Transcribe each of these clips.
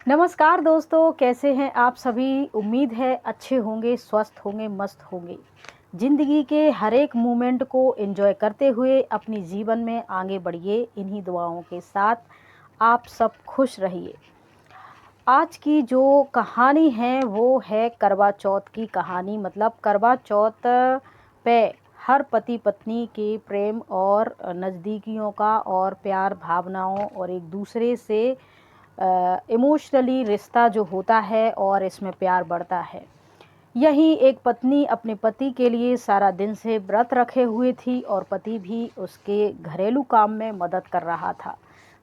नमस्कार दोस्तों, कैसे हैं आप सभी। उम्मीद है अच्छे होंगे, स्वस्थ होंगे, मस्त होंगे। ज़िंदगी के हर एक मोमेंट को एंजॉय करते हुए अपनी जीवन में आगे बढ़िए। इन्हीं दुआओं के साथ आप सब खुश रहिए। आज की जो कहानी है वो है करवा चौथ की कहानी। मतलब करवा चौथ पे हर पति पत्नी के प्रेम और नज़दीकियों का और प्यार भावनाओं और एक दूसरे से इमोशनली रिश्ता जो होता है और इसमें प्यार बढ़ता है। यही एक पत्नी अपने पति के लिए सारा दिन से व्रत रखे हुए थी और पति भी उसके घरेलू काम में मदद कर रहा था।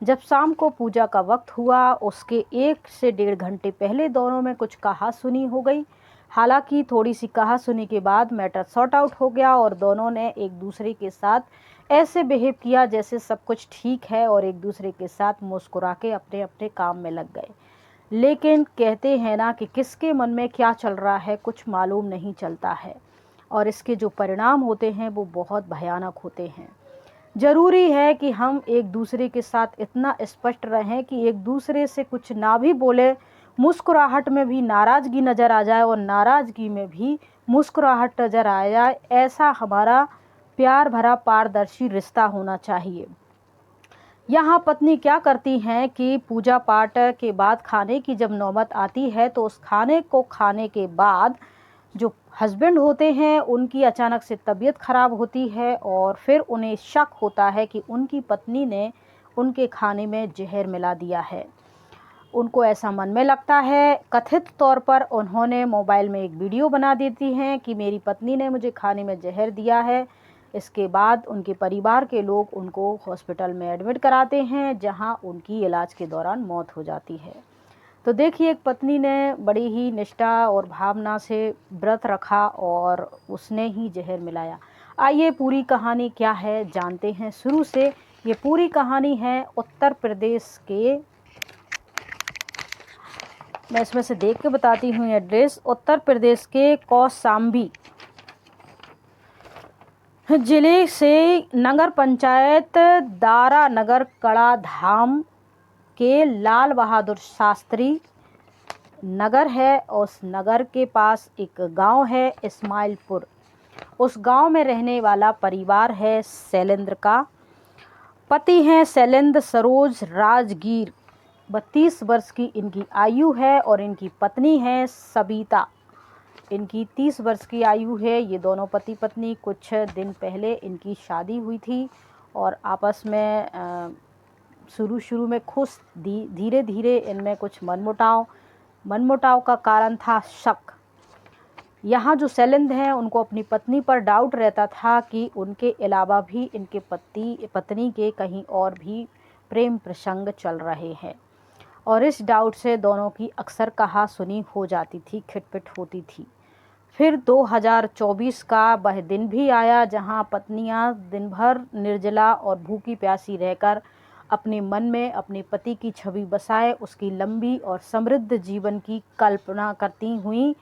जब शाम को पूजा का वक्त हुआ, उसके 1 से 1.5 घंटे पहले दोनों में कुछ कहा सुनी हो गई। हालांकि थोड़ी सी कहा सुनी के बाद मैटर सॉर्ट आउट हो गया और दोनों ने एक दूसरे के साथ ऐसे बिहेव किया जैसे सब कुछ ठीक है और एक दूसरे के साथ मुस्कुरा के अपने अपने काम में लग गए। लेकिन कहते हैं ना कि किसके मन में क्या चल रहा है कुछ मालूम नहीं चलता है और इसके जो परिणाम होते हैं वो बहुत भयानक होते हैं। ज़रूरी है कि हम एक दूसरे के साथ इतना स्पष्ट रहें कि एक दूसरे से कुछ ना भी बोले, मुस्कुराहट में भी नाराज़गी नज़र आ जाए और नाराज़गी में भी मुस्कुराहट नज़र आ जाए। ऐसा हमारा प्यार भरा पारदर्शी रिश्ता होना चाहिए। यहाँ पत्नी क्या करती हैं कि पूजा पाठ के बाद खाने की जब नौबत आती है तो उस खाने को खाने के बाद जो हस्बैंड होते हैं उनकी अचानक से तबीयत खराब होती है और फिर उन्हें शक होता है कि उनकी पत्नी ने उनके खाने में जहर मिला दिया है। उनको ऐसा मन में लगता है। कथित तौर पर उन्होंने मोबाइल में एक वीडियो बना देती हैं कि मेरी पत्नी ने मुझे खाने में जहर दिया है। इसके बाद उनके परिवार के लोग उनको हॉस्पिटल में एडमिट कराते हैं जहां उनकी इलाज के दौरान मौत हो जाती है। तो देखिए, एक पत्नी ने बड़ी ही निष्ठा और भावना से व्रत रखा और उसने ही जहर मिलाया। आइए पूरी कहानी क्या है जानते हैं शुरू से। ये पूरी कहानी है उत्तर प्रदेश के, मैं इसमें से देख के बताती हूँ एड्रेस। उत्तर प्रदेश के कौशाम्बी जिले से नगर पंचायत दारा नगर कड़ा धाम के लाल बहादुर शास्त्री नगर है। उस नगर के पास एक गांव है इस्माइलपुर। उस गांव में रहने वाला परिवार है शैलेंद्र का। पति हैं शैलेंद्र सरोज राजगीर। 32 वर्ष की इनकी आयु है और इनकी पत्नी है सबिता। इनकी 30 वर्ष की आयु है। ये दोनों पति पत्नी कुछ दिन पहले इनकी शादी हुई थी और आपस में शुरू में खुश, धीरे धीरे इनमें कुछ मनमुटाव का कारण था शक। यहाँ जो शैलेंद्र हैं उनको अपनी पत्नी पर डाउट रहता था कि उनके अलावा भी इनके पत्नी के कहीं और भी प्रेम प्रसंग चल रहे हैं और इस डाउट से दोनों की अक्सर कहा सुनी हो जाती थी, खिटपिट होती थी। फिर 2024 का वह दिन भी आया जहां पत्नियां दिन भर निर्जला और भूखी प्यासी रहकर अपने मन में अपने पति की छवि बसाए उसकी लंबी और समृद्ध जीवन की कल्पना करती हुई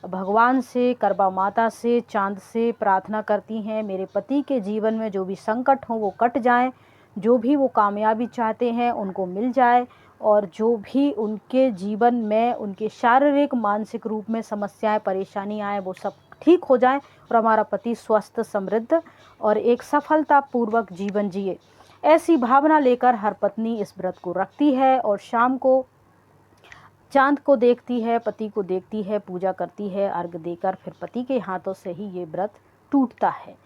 भगवान से, करवा माता से, चांद से प्रार्थना करती हैं मेरे पति के जीवन में जो भी संकट हो वो कट जाएं, जो भी वो कामयाबी चाहते हैं उनको मिल जाए और जो भी उनके जीवन में उनके शारीरिक मानसिक रूप में समस्याएं परेशानी आए वो सब ठीक हो जाएं और हमारा पति स्वस्थ समृद्ध और एक सफलतापूर्वक जीवन जिए। ऐसी भावना लेकर हर पत्नी इस व्रत को रखती है और शाम को चांद को देखती है, पति को देखती है, पूजा करती है, अर्घ देकर फिर पति के हाथों से ही ये व्रत टूटता है।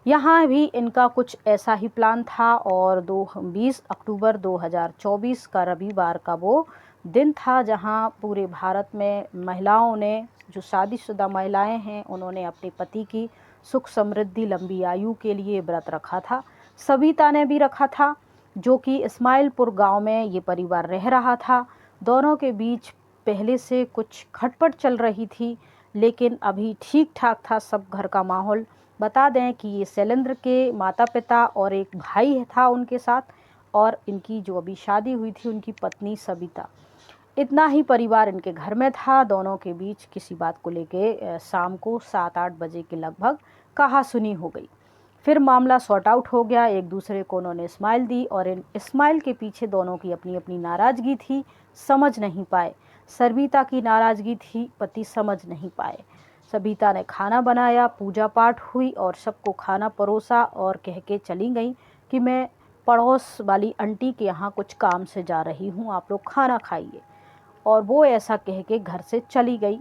यहाँ भी इनका कुछ ऐसा ही प्लान था और 20 अक्टूबर 2024 का रविवार का वो दिन था जहाँ पूरे भारत में महिलाओं ने, जो शादीशुदा महिलाएं हैं, उन्होंने अपने पति की सुख समृद्धि लंबी आयु के लिए व्रत रखा था। सविता ने भी रखा था जो कि इस्माइलपुर गांव में ये परिवार रह रहा था। दोनों के बीच पहले से कुछ खटपट चल रही थी लेकिन अभी ठीक ठाक था सब घर का माहौल। बता दें कि ये शैलेंद्र के माता पिता और एक भाई था उनके साथ और इनकी जो अभी शादी हुई थी उनकी पत्नी सबिता। इतना ही परिवार इनके घर में था। दोनों के बीच किसी बात को लेके शाम को 7-8 बजे के लगभग कहा सुनी हो गई। फिर मामला सॉर्ट आउट हो गया। एक दूसरे को उन्होंने स्माइल दी और इन स्माइल के पीछे दोनों की अपनी अपनी नाराज़गी थी, समझ नहीं पाए। सविता की नाराज़गी थी, पति समझ नहीं पाए। सविता ने खाना बनाया, पूजा पाठ हुई और सबको खाना परोसा और कह के चली गई कि मैं पड़ोस वाली आंटी के यहाँ कुछ काम से जा रही हूँ, आप लोग खाना खाइए। और वो ऐसा कह के घर से चली गई।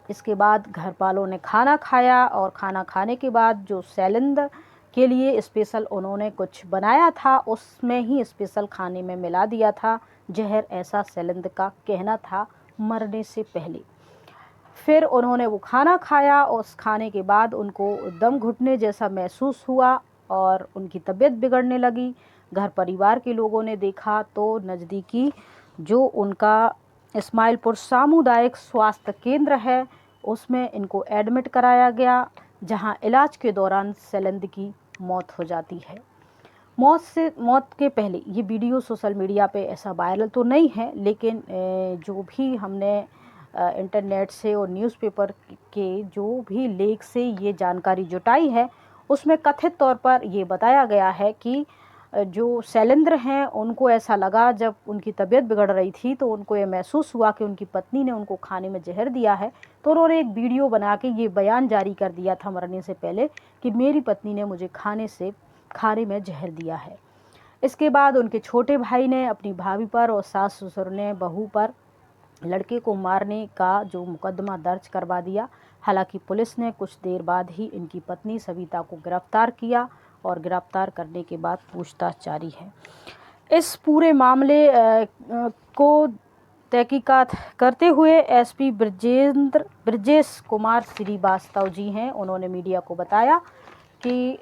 इसके बाद घर वालों ने खाना खाया और खाना खाने के बाद जो शैलेंद्र के लिए स्पेशल उन्होंने कुछ बनाया था, उसमें ही स्पेशल खाने में मिला दिया था जहर, ऐसा शैलेंद्र का कहना था मरने से पहले। फिर उन्होंने वो खाना खाया और उस खाने के बाद उनको दम घुटने जैसा महसूस हुआ और उनकी तबीयत बिगड़ने लगी। घर परिवार के लोगों ने देखा तो नज़दीकी जो उनका इस्माइलपुर सामुदायिक स्वास्थ्य केंद्र है उसमें इनको एडमिट कराया गया, जहां इलाज के दौरान शैलेंद्र की मौत हो जाती है। मौत के पहले ये वीडियो सोशल मीडिया पे ऐसा वायरल तो नहीं है, लेकिन जो भी हमने इंटरनेट से और न्यूज़पेपर के जो भी लेख से ये जानकारी जुटाई है, उसमें कथित तौर पर ये बताया गया है कि जो शैलेंद्र हैं उनको ऐसा लगा जब उनकी तबीयत बिगड़ रही थी तो उनको ये महसूस हुआ कि उनकी पत्नी ने उनको खाने में जहर दिया है, तो उन्होंने एक वीडियो बना के ये बयान जारी कर दिया था मरने से पहले कि मेरी पत्नी ने मुझे खाने में जहर दिया है। इसके बाद उनके छोटे भाई ने अपनी भाभी पर और सास ससुर ने बहू पर लड़के को मारने का जो मुकदमा दर्ज करवा दिया। हालांकि पुलिस ने कुछ देर बाद ही इनकी पत्नी सविता को गिरफ्तार किया और गिरफ्तार करने के बाद पूछताछ जारी है। इस पूरे मामले को तहकीकात करते हुए एसपी ब्रजेश कुमार श्रीवास्तव जी हैं, उन्होंने मीडिया को बताया कि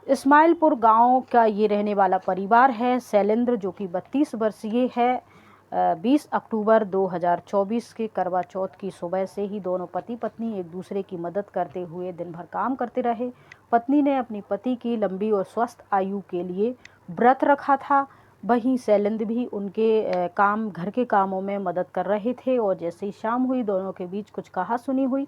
इस्माइलपुर गांव का ये रहने वाला परिवार है। शैलेंद्र जो कि 32 वर्षीय है, 20 अक्टूबर 2024 के करवा चौथ की सुबह से ही दोनों पति पत्नी एक दूसरे की मदद करते हुए दिन भर काम करते रहे। पत्नी ने अपनी पति की लंबी और स्वस्थ आयु के लिए व्रत रखा था। वहीं शैलेंद्र भी उनके घर के कामों में मदद कर रहे थे और जैसे ही शाम हुई दोनों के बीच कुछ कहासुनी हुई।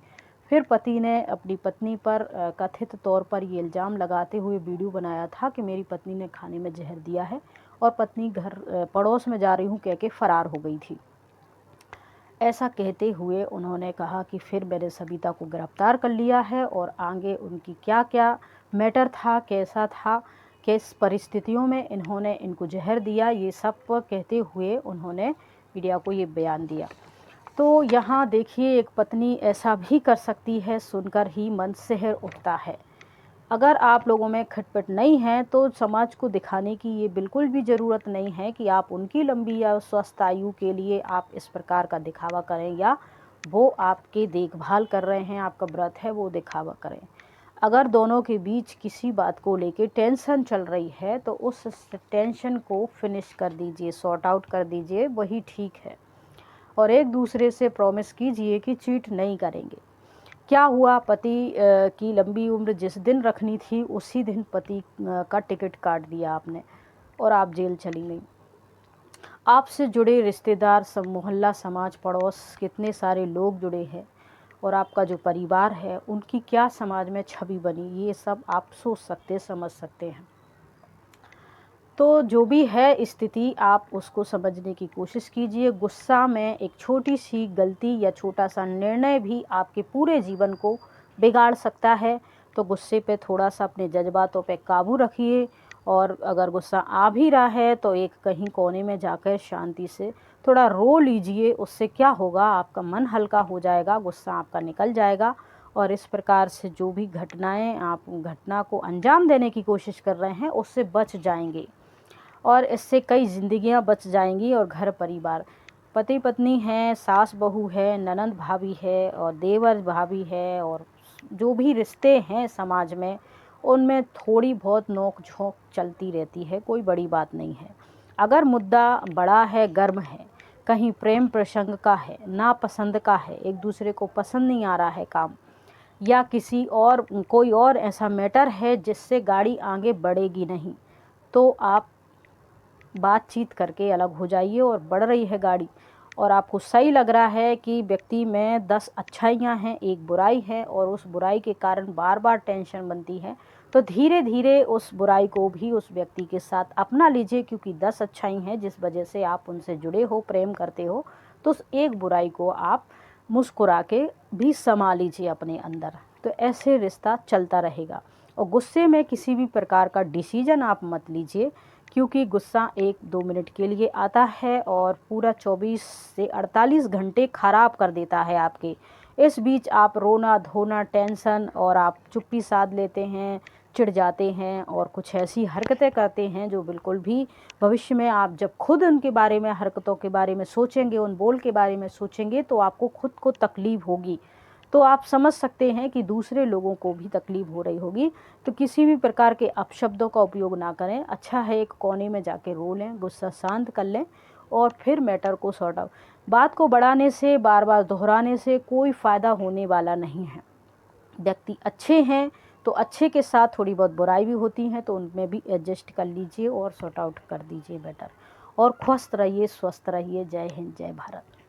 फिर पति ने अपनी पत्नी पर कथित तौर पर ये इल्ज़ाम लगाते हुए वीडियो बनाया था कि मेरी पत्नी ने खाने में जहर दिया है और पत्नी घर पड़ोस में जा रही हूँ कह के फ़रार हो गई थी। ऐसा कहते हुए उन्होंने कहा कि फिर मैंने सविता को गिरफ्तार कर लिया है और आगे उनकी क्या क्या मैटर था, कैसा था, किस परिस्थितियों में इन्होंने इनको जहर दिया, ये सब कहते हुए उन्होंने मीडिया को ये बयान दिया। तो यहाँ देखिए एक पत्नी ऐसा भी कर सकती है, सुनकर ही मन सिहर उठता है। अगर आप लोगों में खटपट नहीं है तो समाज को दिखाने की ये बिल्कुल भी ज़रूरत नहीं है कि आप उनकी लंबी या स्वस्थ आयु के लिए आप इस प्रकार का दिखावा करें या वो आपके देखभाल कर रहे हैं, आपका व्रत है वो दिखावा करें। अगर दोनों के बीच किसी बात को लेके टेंशन चल रही है तो उस टेंशन को फिनिश कर दीजिए, सॉर्ट आउट कर दीजिए, वही ठीक है। और एक दूसरे से प्रॉमिस कीजिए कि चीट नहीं करेंगे। क्या हुआ, पति की लंबी उम्र जिस दिन रखनी थी उसी दिन पति का टिकट काट दिया आपने और आप जेल चली गई। आपसे जुड़े रिश्तेदार, सब मोहल्ला, समाज, पड़ोस, कितने सारे लोग जुड़े हैं और आपका जो परिवार है उनकी क्या समाज में छवि बनी, ये सब आप सोच सकते, समझ सकते हैं। तो जो भी है स्थिति आप उसको समझने की कोशिश कीजिए। गुस्सा में एक छोटी सी गलती या छोटा सा निर्णय भी आपके पूरे जीवन को बिगाड़ सकता है। तो गुस्से पे थोड़ा सा अपने जज्बातों पे काबू रखिए और अगर गुस्सा आ भी रहा है तो एक कहीं कोने में जाकर शांति से थोड़ा रो लीजिए। उससे क्या होगा, आपका मन हल्का हो जाएगा, गुस्सा आपका निकल जाएगा और इस प्रकार से जो भी घटनाएं आप घटना को अंजाम देने की कोशिश कर रहे हैं उससे बच जाएंगे और इससे कई ज़िंदगियां बच जाएंगी। और घर परिवार, पति पत्नी हैं, सास बहू है, ननंद भाभी है और देवर भाभी है और जो भी रिश्ते हैं समाज में उनमें थोड़ी बहुत नोक झोंक चलती रहती है, कोई बड़ी बात नहीं है। अगर मुद्दा बड़ा है, गर्म है, कहीं प्रेम प्रसंग का है, नापसंद का है, एक दूसरे को पसंद नहीं आ रहा है काम, या किसी और कोई और ऐसा मैटर है जिससे गाड़ी आगे बढ़ेगी नहीं, तो आप बातचीत करके अलग हो जाइए। और बढ़ रही है गाड़ी और आपको सही लग रहा है कि व्यक्ति में 10 अच्छाइयाँ हैं, एक बुराई है और उस बुराई के कारण बार बार टेंशन बनती है, तो धीरे धीरे उस बुराई को भी उस व्यक्ति के साथ अपना लीजिए, क्योंकि 10 अच्छाई हैं जिस वजह से आप उनसे जुड़े हो, प्रेम करते हो, तो उस एक बुराई को आप मुस्कुरा के भी समा लीजिए अपने अंदर। तो ऐसे रिश्ता चलता रहेगा। और गुस्से में किसी भी प्रकार का डिसीजन आप मत लीजिए, क्योंकि गुस्सा 1-2 मिनट के लिए आता है और पूरा 24 से 48 घंटे खराब कर देता है आपके। इस बीच आप रोना धोना, टेंशन, और आप चुप्पी साध लेते हैं, चिढ़ जाते हैं और कुछ ऐसी हरकतें करते हैं जो बिल्कुल भी भविष्य में आप जब खुद उनके बारे में, हरकतों के बारे में सोचेंगे, उन बोल के बारे में सोचेंगे, तो आपको खुद को तकलीफ़ होगी। तो आप समझ सकते हैं कि दूसरे लोगों को भी तकलीफ़ हो रही होगी। तो किसी भी प्रकार के अपशब्दों का उपयोग ना करें। अच्छा है एक कोने में जाके रो लें, गुस्सा शांत कर लें और फिर मैटर को सॉर्ट आउट। बात को बढ़ाने से, बार बार दोहराने से कोई फ़ायदा होने वाला नहीं है। व्यक्ति अच्छे हैं तो अच्छे के साथ थोड़ी बहुत बुराई भी होती हैं, तो उनमें भी एडजस्ट कर लीजिए और सॉर्ट आउट कर दीजिए बेटर। और खुश रहिए, स्वस्थ रहिए। जय हिंद, जय भारत।